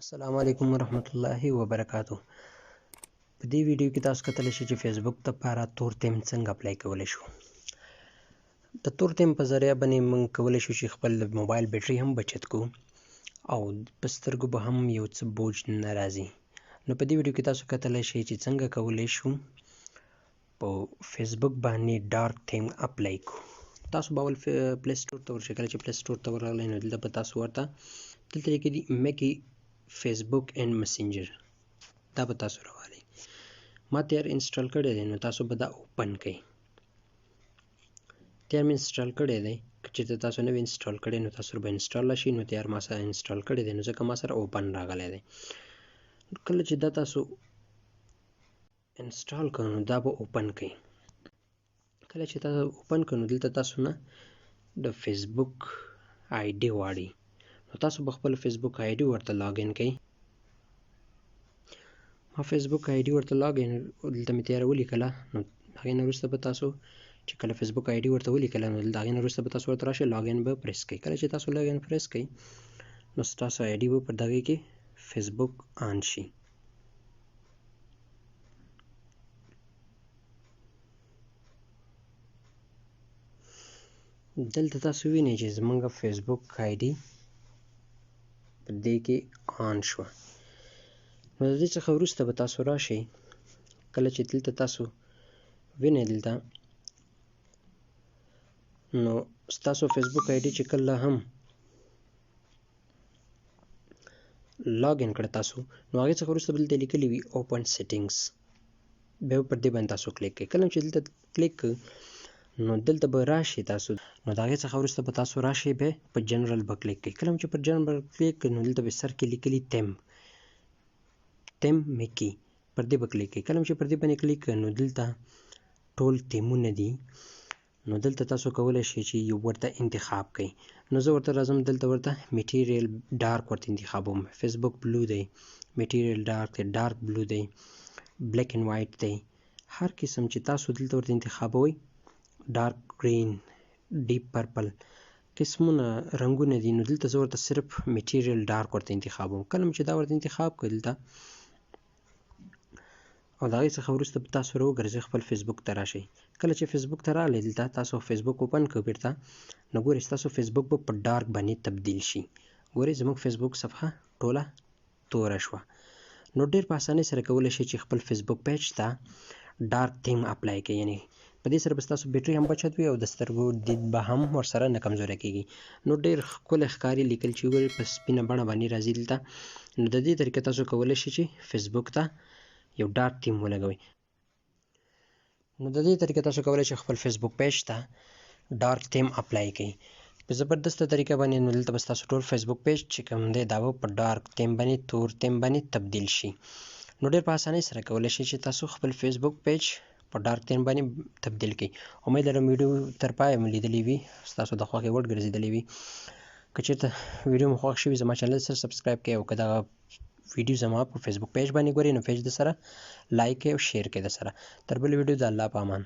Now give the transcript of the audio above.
السلام علیکم ورحمت الله وبرکاتو. په دې ویډیو کې تاسو کتلی شئ چې فیسبوک لپاره تور تیم څنګه اپلای کولی شو. د تور تیم په ذریعه باندې موږ کولی شو چې خپل موبایل بیټري هم بچت کو او په سترګو به هم یو څه بوج نه راځي. نو په دې ویډیو کې تاسو کتلی شئ چې څنګه کولی شو په فیسبوک باندې ډارک تیم اپلای کو. تاسو به اول پلی سټور ته ورشئ. کله چې پلی سټور ته ورغلی نو دلته به تاسو ورته دلته لیکلي میکي فیسبوک اینڈ مسنجر دا به تاسو راوالئ. ما تیار انسټال کړی دی نو تاسو به دا اوپن کړئ. تیار مې انسټال کړی دی. که چېرته تاسو نوی انسټال کړی نو تاسو به انسټال راشي. نو تیار ما سره انسټال کړی دی نو ځکه ما سره اوپن راغلی دی. کله چې دا تاسو انسټال کړئ نو دا به اوپن کړئ. کله چې تاسو اوپن کړئ نو دلته تاسو نه د فیسبوک آی ډي غواړي. نو تاسو به خپل فیسبوک آی ډي ورته لاګ ان کړئ. ما فیسبوک آی ډي ورته لاګ ان دلته مې تیاره ولیکله. نو هغې نه وروسته به تاسو چې کله فیسبوک آی ډي ورته ولیکله نو دلته هغې نه وروسته به تاسو ورته راشئ لاګ ان به پریس کړئ. کله چې تاسو لاګ ان پریس کړئ نو ستاسو آی ډي به په دغې کې فیسبوک آن شي. دلته تاسو وینئ چې زموږ فیسبوک آی ډي په دې کې آن شوه. نو د دې څخه وروسته به تاسو راشئ. کله چې دلته تاسو وینئ دلته نو ستاسو فیسبوک آی ډي چې کله هم لاګ ان کړه تاسو نو هغې څخه وروسته به دلته لیکلي وي اوپن سیټینګز. بیا به پر دې باندې تاسو کلیک کړئ. کله چې دلته کلیک کړئ نو دلته به راشئ تاسو نو د هغې څخه وروسته به تاسو راشئ بیا په جنرل به کلیک کړئ. کله چې پر جنرل کلیک کړئ نو دلته به سر کې لیکلي تیم میکي پر دې به کلیک کړئ. کله چې پر دې باندې کلیک کړئ نو دلته ټول تیمونه دي. نو دلته تاسو کولی شئ چې یو ورته انتخاب کړئ. نو زه ورته راځم دلته ورته میټیریل ډارک ورته انتخابوم. فیسبوک بلو دی، میټیریل ډارک دی، ډارک بلو دی، بلیک اینډ وایټ دی. هر قسم چې تاسو دلته ورته انتخابوئ، ډارک گرین، ډیپ پرپل، قسمونه رنګونه دي. نو دلته زه ورته صرف میټیریل ډارک ورته انتخابوم. کله چې دا ورته انتخاب کړئ دلته او د هغې څخه وروسته به تاسو راوګرځئ خپل فیسبوک ته راشئ. کله چې فیسبوک ته راغلئ دلته تاسو فیسبوک اوپن کړئ بیرته نو ګورئ ستاسو فیسبوک به په ډارک باندې تبدیل شي. ګورئ زموږ فیسبوک صفحه ټوله توره شوه. نو ډېر په اسانۍ سره کولی شئ چې خپل فیسبوک پیج ته ډارک تیم اپلای کړئ. یعنې په دې سره به ستاسو بیټري هم بچت وي او د سترګو دید به هم ورسره نه کمزوری کېږي. نو ډېر ښکلی ښکاري لیکل چې وګورئ په سپینه بڼه باندې راځي دلته. نو د دې طریقې تاسو کولی شئ چې فیسبوک ته یو ډارک تیم ولګوئ. نو د دې طریقې تاسو کولی شئ خپل فیسبوک پیج ته ډارک تیم اپلای کړئ په زبردسته طریقه باندې. نو دلته به ستاسو ټول فیسبوک پیج چې کوم دی دا به په ډارک تیم باندې تور تیم باندې تبدیل شي. نو ډېر په اسانۍ سره کولی شئ چې تاسو خپل فیسبوک پیج په ډارک تیم باندې تبدیل کړئ. امید لرم ویډیو تر پایه مو لیدلې وي، ستاسو د خوښې وړ ګرځېدلې وي. که چېرته ویډیو مو خوښ شوي زما چینل سره سبسکرایب کړئ او که دغه ویډیو زما په فیسبوک پیج باندې ګورئ نو پیج د سره لایک کړئ او شیر کړئ د سره. تر بلې ویډیو د الله په امان.